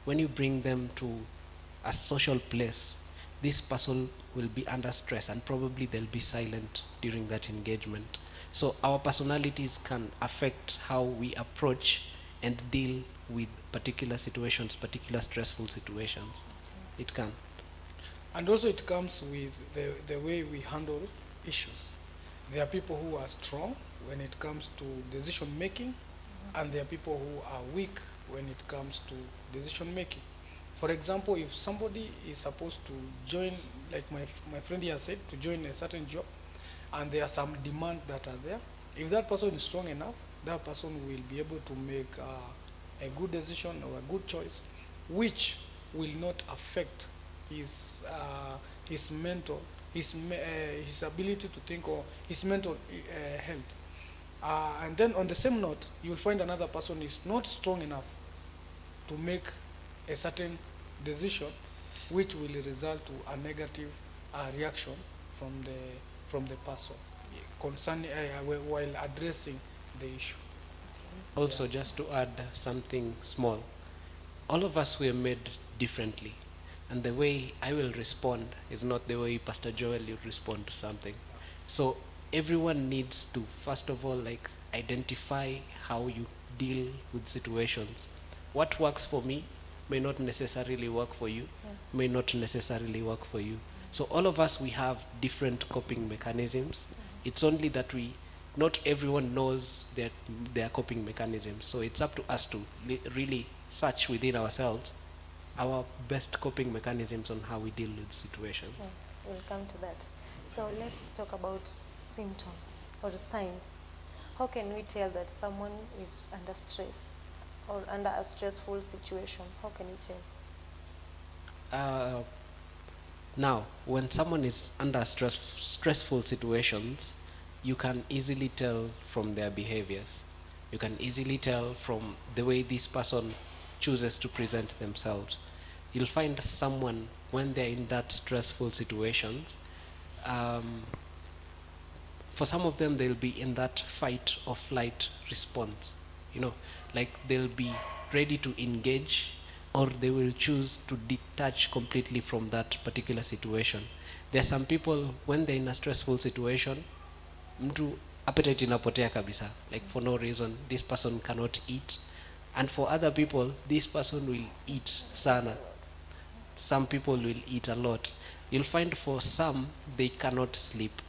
when you bring them to a social place, this person will be under stress and probably they'll be silent during that engagement. So our personalities can affect how we approach and deal with particular situations, particular stressful situations. It can. And also it comes with the way we handle issues. There are people who are strong when it comes to decision making, and there are people who are weak when it comes to decision making. For example, if somebody is supposed to join, like my friend here said, to join a certain job, and there are some demands that are there, if that person is strong enough, that person will be able to make a good decision or a good choice, which will not affect his mental, his ability to think, or his mental health. And then on the same note, you'll find another person is not strong enough to make a certain decision, which will result to a negative reaction from the person concerning while addressing the issue. Also, just to add something small, all of us were made differently. And the way I will respond is not the way Pastor Joel will respond to something. So everyone needs to, first of all, like identify how you deal with situations. What works for me may not necessarily work for you, may not necessarily work for you. So all of us, we have different coping mechanisms. It's only that not everyone knows their coping mechanisms. So it's up to us to really search within ourselves our best coping mechanisms on how we deal with situations. Yes, we'll come to that. So let's talk about symptoms or signs. How can we tell that someone is under stress or under a stressful situation? How can we tell? Now, when someone is under stressful situations, you can easily tell from their behaviors. You can easily tell from the way this person chooses to present themselves. You'll find someone, when they're in that stressful situations, for some of them, they'll be in that fight or flight response. Like they'll be ready to engage, or they will choose to detach completely from that particular situation. There are some people, when they're in a stressful situation, mtu appetite inapotea kabisa, like for no reason. This person cannot eat, and for other people, this person will eat sana. Some people will eat a lot. You'll find for some, they cannot sleep.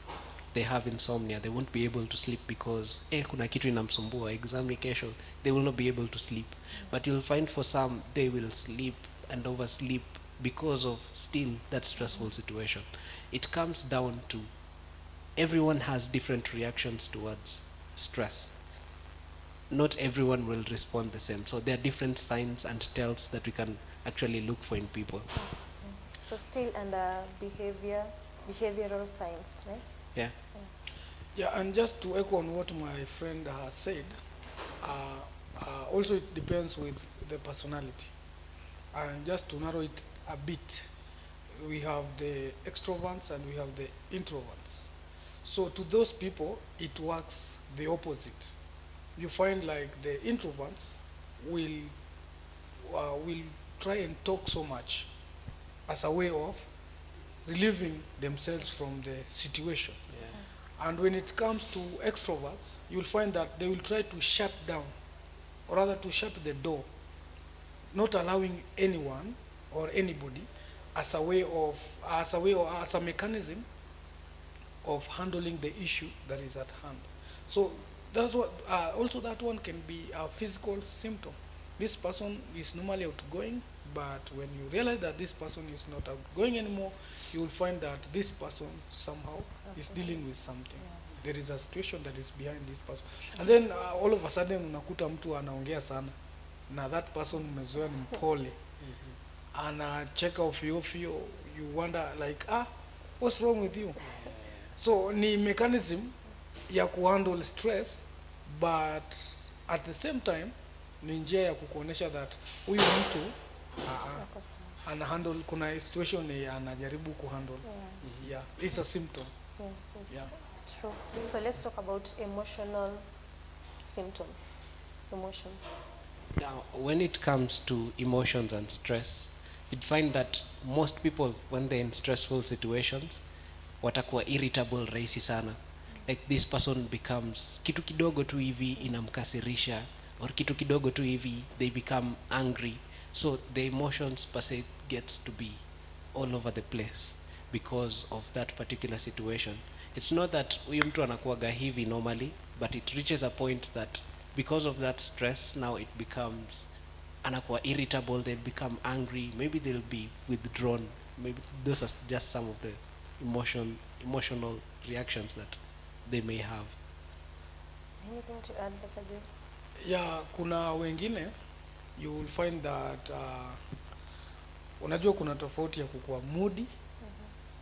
They have insomnia. They won't be able to sleep because kuna kitu inamsumbua, exam ni kesho. They will not be able to sleep. But you'll find for some, they will sleep and oversleep because of still that stressful situation. It comes down to everyone has different reactions towards stress. Not everyone will respond the same. So there are different signs and tells that we can actually look for in people. So still under behavioral science, right? Yeah. Yeah, and just to echo on what my friend has said, also it depends with the personality. And just to narrow it a bit, we have the extroverts and we have the introverts. So to those people, it works the opposite. You find like the introverts will try and talk so much as a way of relieving themselves from the situation. Yeah. And when it comes to extroverts, you'll find that they will try to shut down, or rather to shut the door, not allowing anyone or anybody as a way or as a mechanism of handling the issue that is at hand. So that's what also that one can be a physical symptom. This person is normally outgoing, but when you realize that this person is not outgoing anymore, you will find that this person somehow is dealing with something. There is a situation that is behind this person. And then all of a sudden unakuta mtu anaongea sana na that person umezoea ni mpole. Anacheka ofio, you wonder like, what's wrong with you? So ni mechanism ya kuhandle stress, but at the same time ni njia ya kukuonesha that huyu mtu ana handle, kuna situation anajaribu kuhandle. Yeah, it's a symptom. Yes, it's true. So let's talk about emotional symptoms, emotions. Now, when it comes to emotions and stress, you'd find that most people, when they're in stressful situations, watakuwa irritable rahisi sana. Like this person becomes, kitu kidogo tu hivi inamkasirisha, or kitu kidogo tu hivi, they become angry. So the emotions per se gets to be all over the place because of that particular situation. It's not that huyu mtu anakuwaga hivi normally, but it reaches a point that because of that stress, now it becomes anakuwa irritable, they'll become angry, maybe they'll be withdrawn. Maybe those are just some of the emotional reactions that they may have. Anything to add, Pastor Joe? Yeah, kuna wengine you will find that unajua kuna tofauti ya kukua moody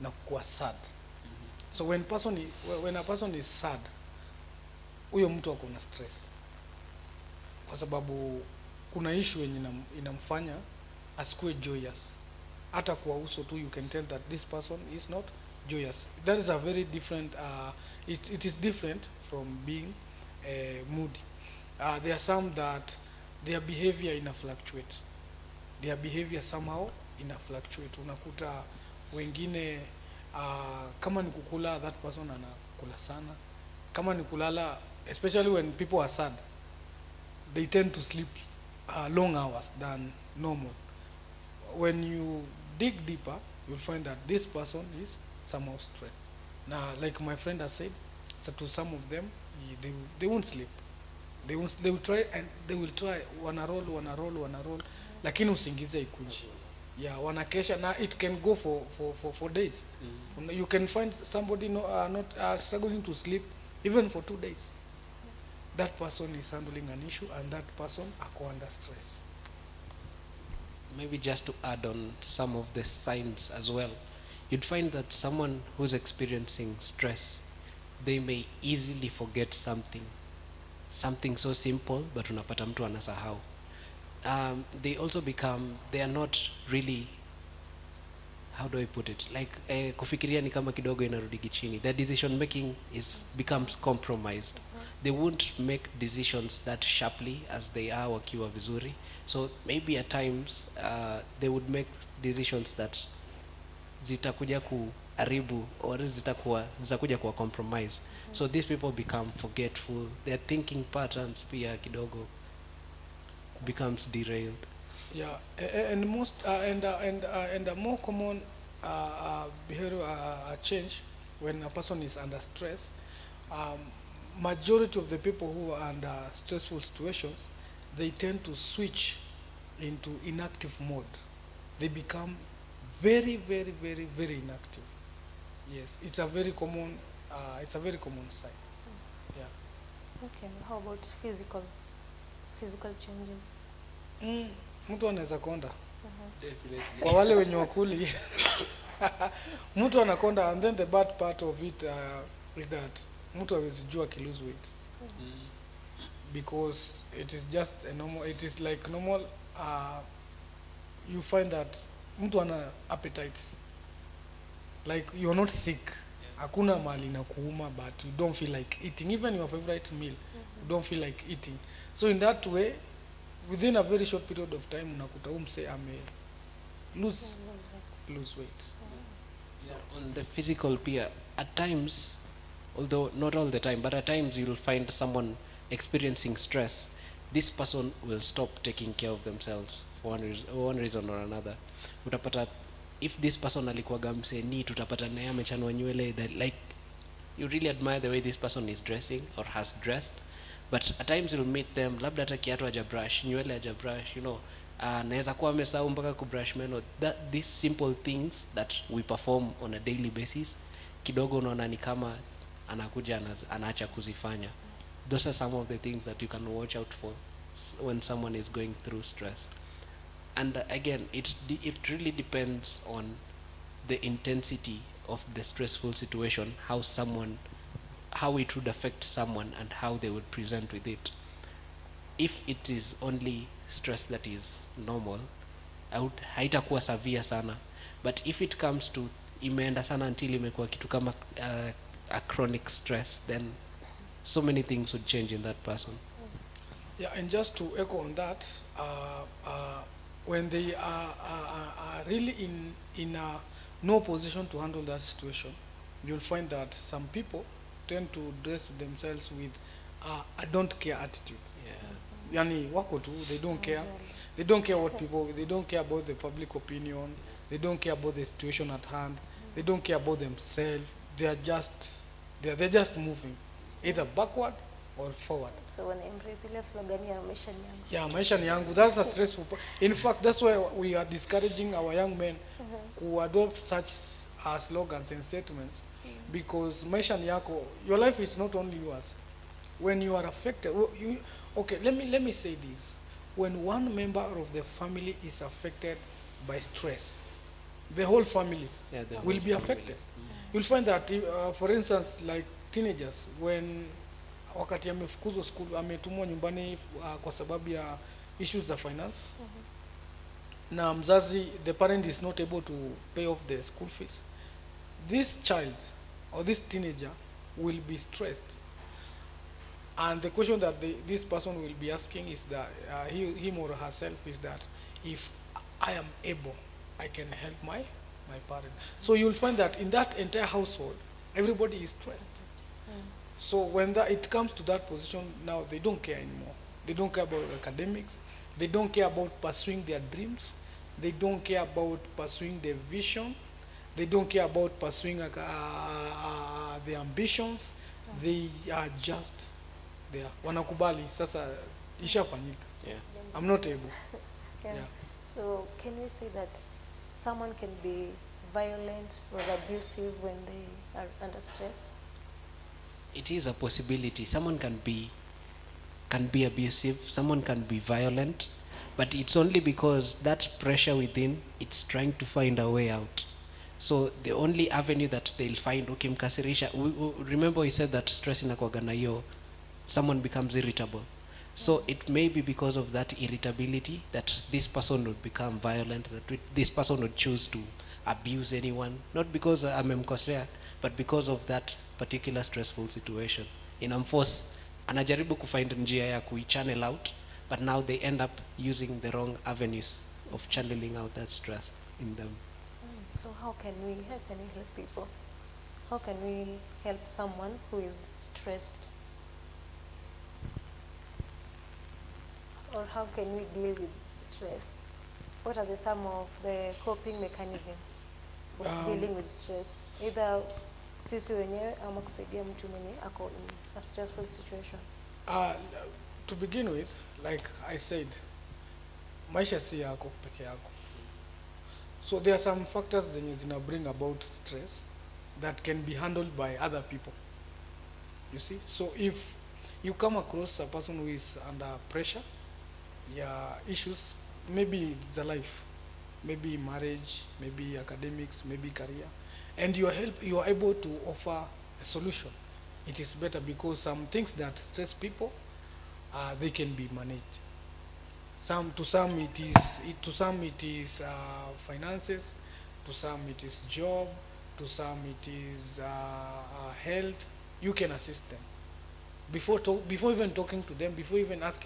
na kukua sad. So when a person is sad, huyo mtu ako na stress, kwa sababu kuna issue yenye inamfanya asikuwe joyous. Hata kwa uso tu you can tell that this person is not joyous. That is a very different it is different from being moody. There are some that their behavior ina fluctuate. Their behavior somehow ina fluctuate. Unakuta wengine kama ni kukula, that person anakula sana. Kama ni kulala, especially when people are sad, they tend to sleep long hours than normal. When you dig deeper, you'll find that this person is somehow stressed. Now, like my friend has said, so to some of them, they won't sleep. They will try and they will try wana roll, lakini usingize ikuji. Yeah, wanakesha, na it can go for days. You can find somebody not struggling to sleep even for 2 days. That person is handling an issue, and that person ako under stress. Maybe just to add on some of the signs as well, you'd find that someone who's experiencing stress, they may easily forget something so simple, but unapata mtu anasahau. They also they are not really, how do I put it, like kufikiria ni kama kidogo inarudi chini. Their decision making becomes compromised. They won't make decisions that sharply as they are wakiwa vizuri. So maybe at times they would make decisions that zitakuja kuharibu, or zitakuja kuwa compromise. So these people become forgetful. Their thinking patterns pia kidogo becomes derailed. Yeah, and most and a more common behavior change when a person is under stress. Majority of the people who are under stressful situations, they tend to switch into inactive mode. They become very, very, very, very inactive. Yes, it's a very common sign. Yeah. Okay, how about physical changes? Mtu anaweza konda. Definitely. Kwa wale wenye wakuli mtu anakonda, and then the bad part of it is that mtu hawezi jua ki lose weight because it is just a normal, it is like normal. You find that mtu ana appetite, like you're not sick, hakuna mali na kuuma, but you don't feel like eating even your favorite meal. You don't feel like eating. So in that way, within a very short period of time unakuta umse ame lose weight. So on the physical peer, at times, although not all the time, but at times you'll find someone experiencing stress. This person will stop taking care of themselves for one reason or another. Utapata, if this person alikuwaga msanii, tutapata naye amechanwa nywele, that like you really admire the way this person is dressing or has dressed, but at times you'll meet them, labda hata kiatu hajabrush, nywele hajabrush, you know, naweza kuwa amesahau mpaka kubrush meno. These simple things that we perform on a daily basis, kidogo unaona ni kama anakuja anaacha kuzifanya. Those are some of the things that you can watch out for when someone is going through stress. And again, it really depends on the intensity of the stressful situation, how it would affect someone and how they would present with it. If it is only stress that is normal, haitakuwa severe sana, but if it comes to imeenda sana until imekuwa kitu kama a chronic stress, then so many things would change in that person. Yeah, and just to echo on that, when they are really in no position to handle that situation, you'll find that some people tend to dress themselves with a don't care attitude. Yeah. Yani wako tu, they don't care. Hawajali. They don't care what people, they don't care about the public opinion. They don't care about the situation at hand. They don't care about themselves. They are just, they're just moving, either backward or forward. So wana embrace ile slogan ya maisha ni yangu. Yeah, maisha ni yangu. That's a stressful. In fact, that's why we are discouraging our young men to adopt such slogans and statements, because maisha ni yako. Your life is not only yours. When you are affected, okay. Let me say this: when one member of the family is affected by stress, the whole family Yeah, the will whole be family. affected. You'll find that, for instance, like teenagers, when wakati amefukuzwa school, ametumwa nyumbani kwa sababu ya issues za finance, na mzazi, the parent is not able to pay off the school fees, this child or this teenager will be stressed. And the question that this person will be asking is that, him or herself, is that if I am able, I can help my parent. So you'll find that in that entire household, everybody is stressed. So when it comes to that position, now they don't care anymore. They don't care about academics. They don't care about pursuing their dreams. They don't care about pursuing their vision. They don't care about pursuing their ambitions. They are just there. Wanakubali, sasa ishafanyika. Yeah. I'm not able. Yeah. Yeah. So can we say that someone can be violent or abusive when they are under stress? It is a possibility. Someone can be abusive, someone can be violent, but it's only because that pressure within, it's trying to find a way out. So the only avenue that they'll find, okay, mkasirisha, remember we said that stress inakuwaga na hiyo, someone becomes irritable. So it may be because of that irritability that this person would become violent, that this person would choose to abuse anyone, not because amemkosea, but because of that particular stressful situation. Inamforce, anajaribu kufind njia ya kuichannel out, but now they end up using the wrong avenues of channeling out that stress in them. So how can we help people? How can we help someone who is stressed? Or how can we deal with stress? What are some of the coping mechanisms of dealing with stress? Either sisi wenyewe ama kusaidia mtu mwenye ako in a stressful situation. To begin with, like I said, maisha si yako peke yako. So there are some factors zenye zina bring about stress that can be handled by other people. You see? So if you come across a person who is under pressure, yeah, issues, maybe it's a life, maybe marriage, maybe academics, maybe career, and you are able to offer a solution, it is better, because some things that stress people, they can be managed. To some it is finances, to some it is job, to some it is health. You can assist them before even talking to them, before even asking